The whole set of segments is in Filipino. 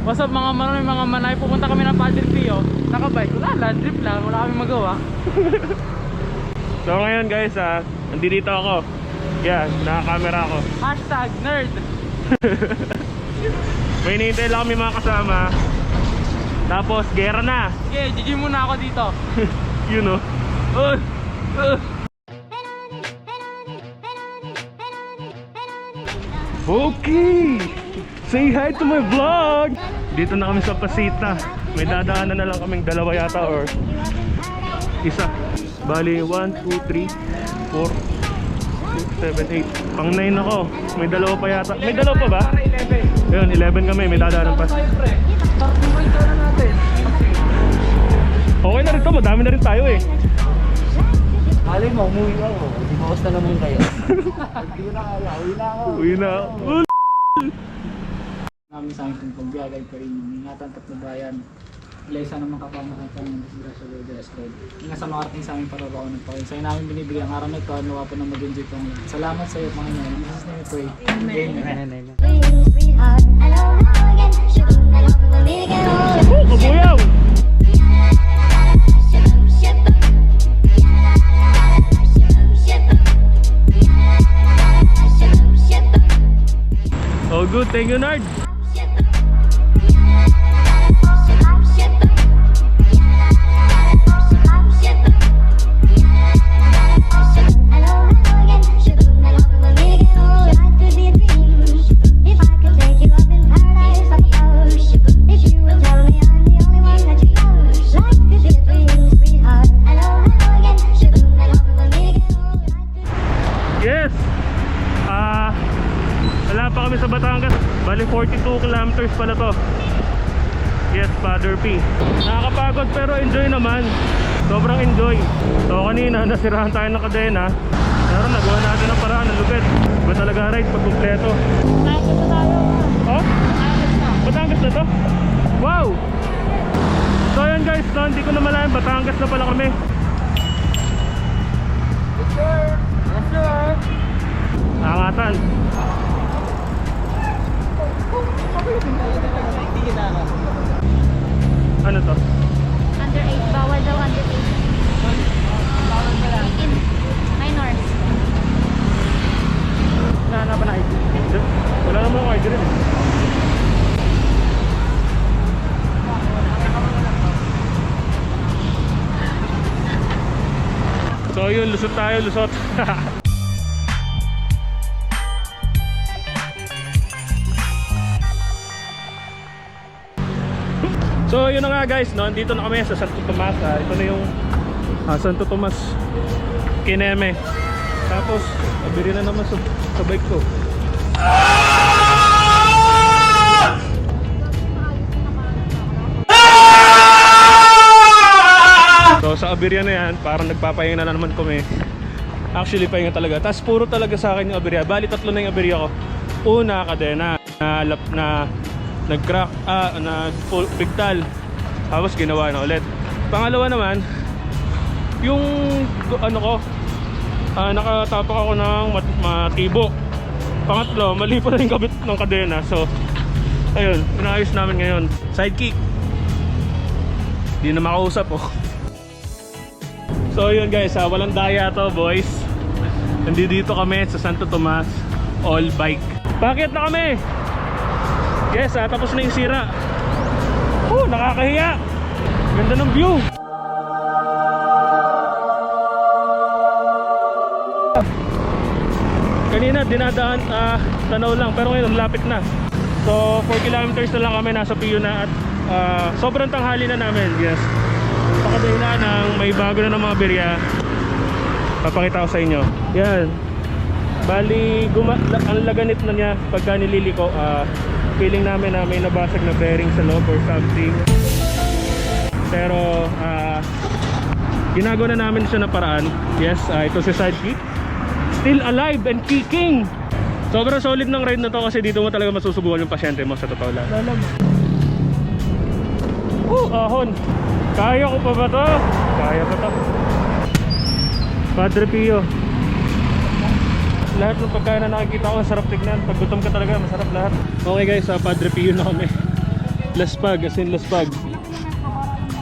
What's up mga manoy, mga manay? Pupunta kami ng Padre Pio. Nakabike, wala lang, trip lang, wala kami magawa. So ngayon guys, nandito ako. Yan, naka-camera ako. Hashtag nerd. May hinihintay lang kami mga kasama. Tapos, gera na. Okay, GG muna ako dito. You know. Okay! Say hi to my vlog! Dito na kami sa Pasita. May dadaanan na lang kaming dalawa yata or isa. Bali, 1, 2, 3, 4, 6, 7, 8. Pang 9 ako. May dalawa pa yata. May dalawa pa ba? Ayun, 11 kami. May dadaanan pa. Okay na rin to. Madami na rin tayo eh. Alay mo, umuwi ako. Di bawas na naman kayo. Hindi ko na kaya, uwi na ako. Uwi na ako. Namin sa akin kung pagbiyagay pa rin. Ingatan tatlong bayan. Ilesa naman kapamakan ng disgrasya Road Road. Nga sa mga ating sa aming parabaon ng Panginoon. Sa'yo namin binibigyan ang araw na ito. Nawa po na mag-enjoy pang lahat. Salamat sa iyo, Panginoon. In Jesus' name we pray. Amen. Kabuyaw! Oh good, thank you Nard. Yes! Wala pa kami sa Batangas. Bali 42 kilometers pala to. Yes, Father P. Nakakapagod pero enjoy naman. Sobrang enjoy. So kanina nasirahan tayo ng kadena. Pero nagawa natin ang paraan ng lupit. Ba talaga ride pag kumpleto. Batangas na tayo. Oh? Batangas na to? Wow! So yun guys, no, hindi ko na malayan. Batangas na pala kami. Yes sir. Yes sir. Angatan. Ano to? Underage, bawal daw underage. Bawal pala. In minors. Wala na ba na ID? Wala naman ako ID rin. So yun, lusot tayo, lusot. So yun na nga guys, no? Dito na kami sa Santo Tomas. Ito na yung Santo Tomas Kineme. Tapos abiri na naman sa bike ko. So sa Abiria na yan, parang nagpapahinga na naman kami. Actually pahinga talaga. Tapos puro talaga sa akin yung Abiria. Bali tatlo na yung Abiria ko. Una, kadena na nag-crack, nag-pigtal. Tapos ginawa na ulit. Pangalawa naman, yung ano ko, nakatapak ako ng matibo. Pangatlo, mali pa rin yung kabit ng kadena. So ayun, inaayos namin ngayon. Sidekick. Di na makausap oh. So yun guys, walang daya to boys. Nandito kami sa Santo Tomas, all bike. Bakit na kami? Yes, tapos na yung sira. Nakakahiya. Ganda ng view. Kanina dinadaan tanaw lang, pero ngayon lapit na. So 4 kilometers na lang kami, nasa Pio na. At sobrang tanghali na namin. Yes, pakadahilan ng may bago na ng mga birya. Papakita ko sa inyo. Yan. Bali ang laganit na niya pagka nililiko. Feeling namin na may nabasag na bearing sa loob or something. Pero ginagawa na namin siya na paraan. Yes, ito si Sidekick, still alive and kicking. Sobrang solid ng ride na to kasi dito mo talaga masusubukan yung pasyente mo sa totoo lang. Ahon. Kaya ko pa ba to? Kaya pa to. Padre Pio. Lahat ng pagkain na nakikita ko masarap tignan. Pag gutom ka talaga masarap lahat. Okay guys, Padre Pio na kami. Laspag, as in Laspag.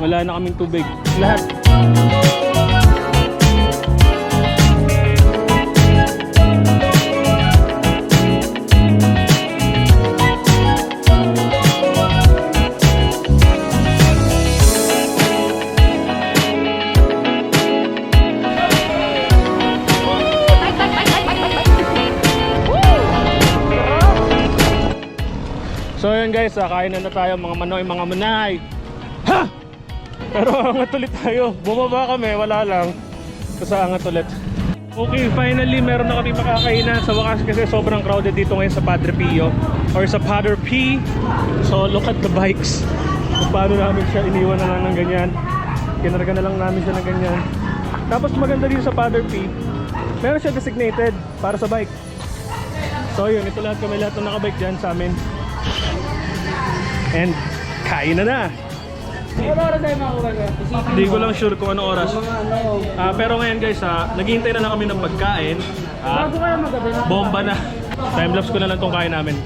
Wala na kaming tubig. Lahat. So yun guys, kain na tayo mga manoy, mga manay. Ha! Pero angat ulit tayo. Bumaba kami, wala lang. Kasi angat ulit. Okay, finally meron na kami makakainan sa wakas kasi sobrang crowded dito ngayon sa Padre Pio or sa Padre P. So look at the bikes. Kung paano namin siya iniwan na lang ng ganyan. Kinarga na lang namin siya ng ganyan. Tapos maganda din sa Padre P, meron siya designated para sa bike. So yun, ito lahat kami, lahat na nakabike dyan sa amin. And kain na. Hindi ko lang sure kung anong oras. Pero ngayon guys, naghihintay na lang kami ng pagkain. Bomba na. Timelapse ko na lang tong kain namin.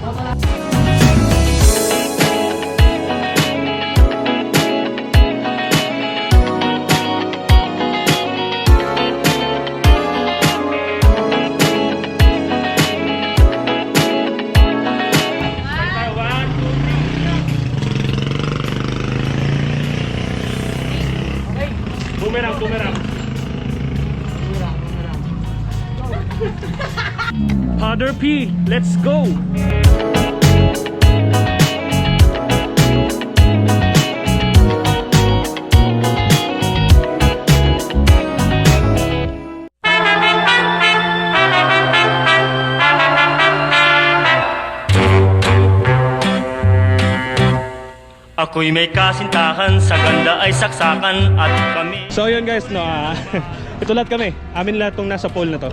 Bumerang. Padre P, let's go! Ako'y may kasintahan, sa ganda ay saksakan at kami. So yun guys, no, ito lahat kami. Amin lahat tong nasa pole na to.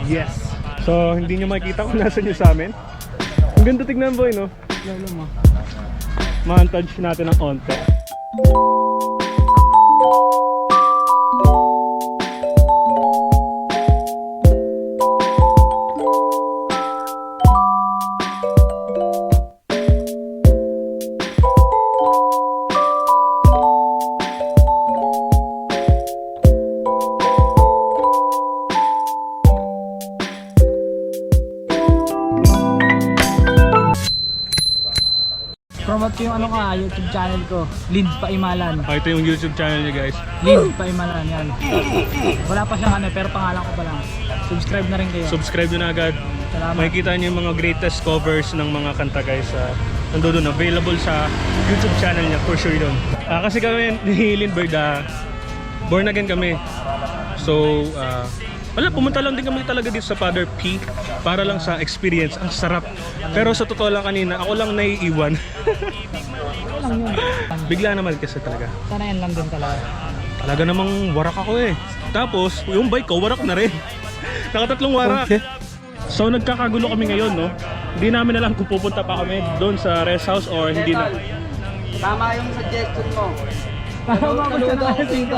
Yes. So hindi nyo makikita kung nasa nyo sa amin. Ang ganda tignan boy, no? Montage natin ng onte. Promote ko yung YouTube channel ko, Lind Paimalan. Ito yung YouTube channel niya guys. Lind Paimalan yan. Wala pa siyang pero pangalan ko pa lang. Subscribe na rin kayo. Subscribe na agad. Salamat. Makikita niyo yung mga greatest covers ng mga kanta guys. Nandun available sa YouTube channel niya for sure doon. Kasi kami ni Lindbergh, born again kami. So, pumunta lang din kami talaga dito sa Padre P para lang sa experience. Ang sarap. Pero sa totoo lang kanina, ako lang naiiwan. Bigla naman kasi talaga. Sana yan lang din talaga. Talaga namang warak ako eh. Tapos, yung bike ko, warak na rin. Nakatatlong warak. So, nagkakagulo kami ngayon, no? Hindi namin alam kung pupunta pa kami doon sa rest house or hindi na. Tama yung suggestion mo. Saludo ako dito.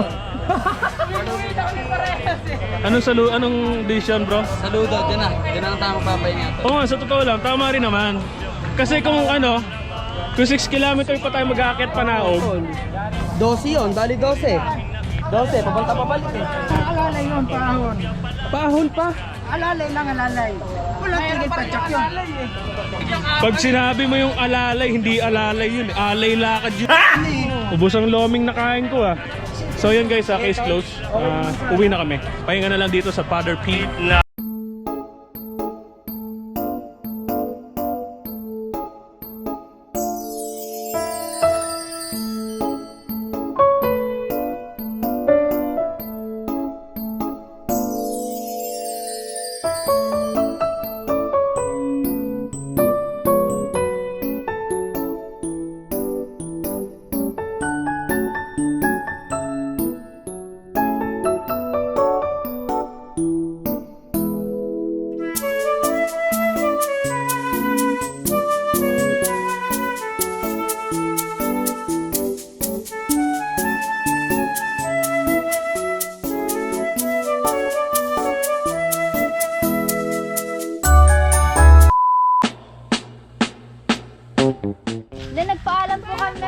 Anong decision, bro? Saludo, dyan ang tamang papahinga to. Oo nga, sa totoo lang, tama rin naman. Kasi kung 6 kilometer pa tayo mag-aakyat Panaog. 12 yun, bali 12. 12, papunta pa balik eh. Alalay yun, paahon. Paahon pa. Alalay lang, alalay. Wala tigil pa check yun. Pag sinabi mo yung alalay, hindi alalay yun. Alay lakad yun. Ubus ang loming na kain ko So yun guys, case close. Uwi na kami. Pahinga na lang dito sa Padre P.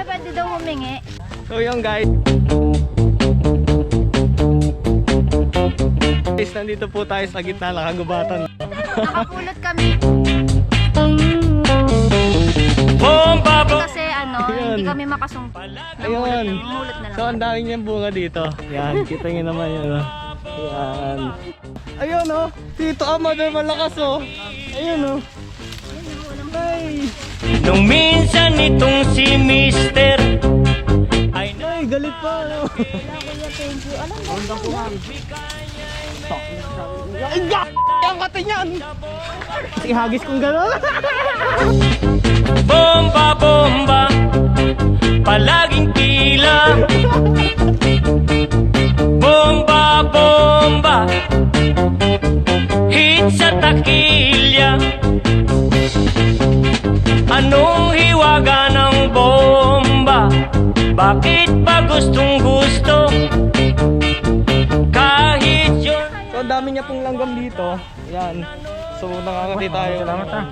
pwede daw humingi. So yun guys. Guys, nandito po tayo sa gitna ng kagubatan. Nakapulot kami. Bomba, Kasi hindi kami makasungkit. Ayun. Mulot na lang. So ang dami niyang bunga dito. Yan, kita niyo naman yun. Yan. Ayun oh. Tito Amador malakas oh. Ayun oh. Ay. Nung minsan itong si Mister ay Ay, galit pa ano. Thank you. Alam mo. Ay, ang kate niyan. Ihagis kong gano'n. bomba, bomba, palaging tila. Bomba, bomba, hit sa takilya. Anong hiwaga ng bomba? Bakit ba gustong gusto? Kahit yun. So, ang dami niya pong langgam dito. Yan. So, nakakati tayo. Salamat ha.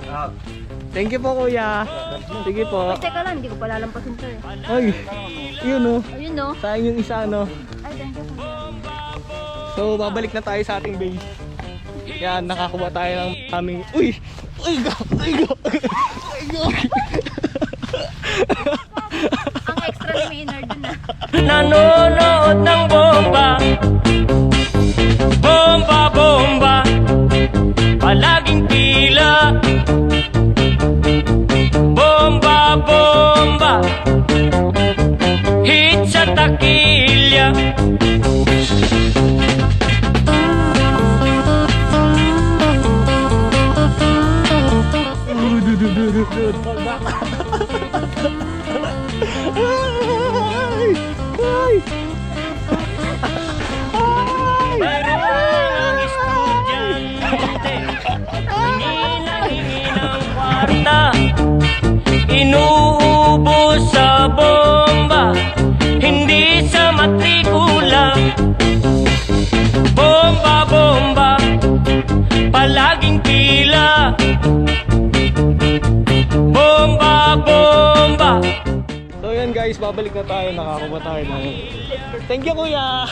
Thank you po, kuya. Sige po. Teka lang, hindi ko pa lalampasin to eh. Ay, yun oh. Ayun no. Sayang yung isa, no? Ay, thank you. So, babalik na tayo sa ating base. Yan, nakakuha tayo ng aming... Uy! Uy! Uy! Uy! Ang extra ni Maynard dun ah. Nanonood ng bomba. Bomba, bomba, palaging tila. Bomba, bomba, hit sa takilya. Mayroong estudyante, hingi ng kwarta, inuubos sa bomba, hindi sa matrikula. Bomba, bomba, palaging tila. Bomba, bomba. So yan guys, babalik na tayo. Nakakuha tayo ng... Thank you, kuya!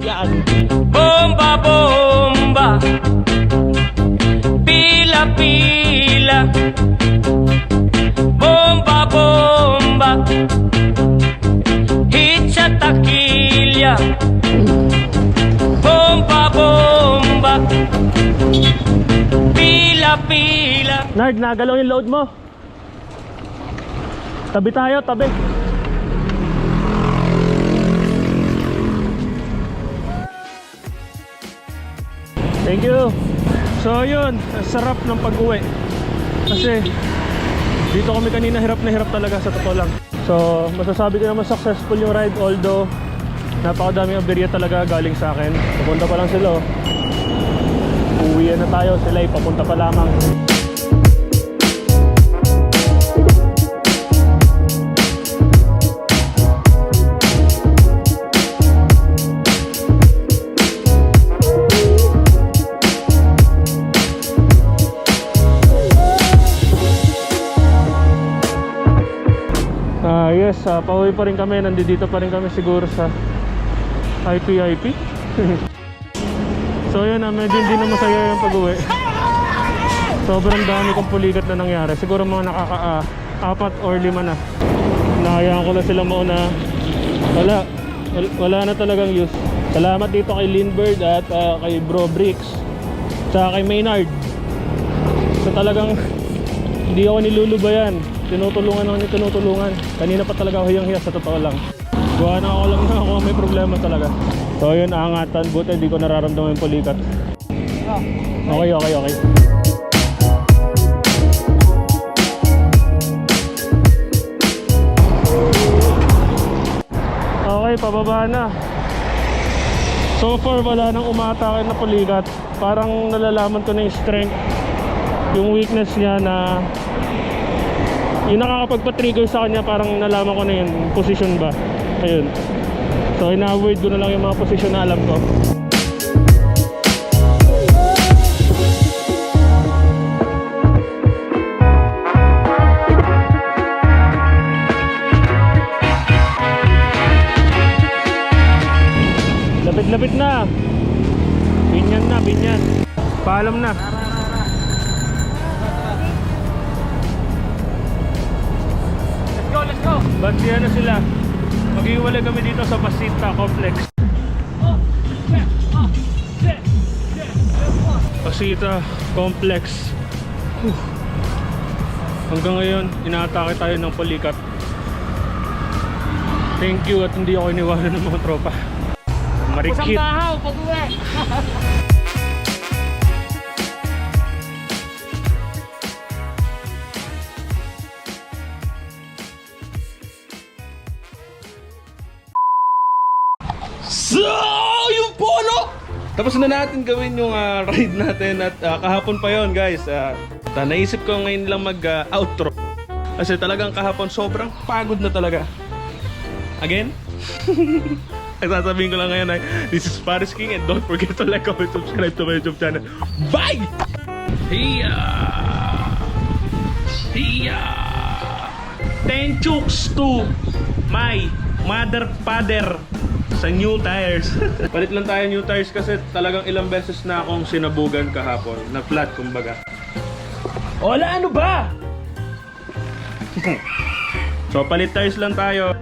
Yan. Bomba, bomba, pila, pila. Bomba, bomba, hit sa takilya. Bomba, bomba, pila, pila. Nard, nagalaw yung load mo. Tabi tayo, tabi. Thank you. So yun, ang sarap ng pag-uwi. Kasi dito kami kanina hirap na hirap talaga sa totoo lang. So masasabi ko naman successful yung ride, although napakadaming aberya talaga galing sa akin. Papunta pa lang sila oh. Uwi na tayo, sila ay papunta pa lamang. Yes, pauwi pa rin kami. Nandito pa rin kami siguro sa IP. So yun, medyo hindi na masaya yung pag-uwi. Sobrang dami kong pulikat na nangyari. Siguro mga nakaka-4 or 5 na. Nakayaan ko lang sila mauna. Wala na talagang use. Salamat dito kay Lindbergh at kay Bro Bricks tsaka kay Maynard. So talagang hindi ako nilulubayan. Tinutulungan ako ni tinutulungan. Kanina pa talaga ako hiyang-hiya sa totoo lang. Gawa na ako lang na ako may problema talaga. So yun, aangatan. Buti hindi ko nararamdaman yung pulikat. Okay. Okay, pababa na. So far wala nang umatake na pulikat. Parang nalalaman ko na yung strength, yung weakness niya, na yung nakakapagpa-trigger sa kanya. Parang nalaman ko na yun, position ba. Ayun. So ina-avoid ko na lang yung mga position na alam ko. Lapit na. Binyan na, binyan. Paalam na. Let's go! Bandi na sila. Mag-iwalay kami dito sa Pasita Complex. Pasita Complex. Hanggang ngayon, inaatake tayo ng palikat. Thank you at hindi ako iniwanan ng mga tropa. Marikit. Bahaw, pag-uwi! So, yung polo! Tapos na natin gawin yung ride natin at kahapon pa yon guys. Naisip ko ngayon lang mag-outro. Kasi talagang kahapon sobrang pagod na talaga. Again? Ang sasabihin ko lang ngayon ay, this is Paris King and don't forget to like, comment, subscribe to my YouTube channel. Bye! Hiya! Hiya! 10 chooks to my mother, father sa new tires. Palit lang tayo new tires kasi talagang ilang beses na akong sinabugan kahapon. Na flat kumbaga. Wala, ano ba? So palit tires lang tayo.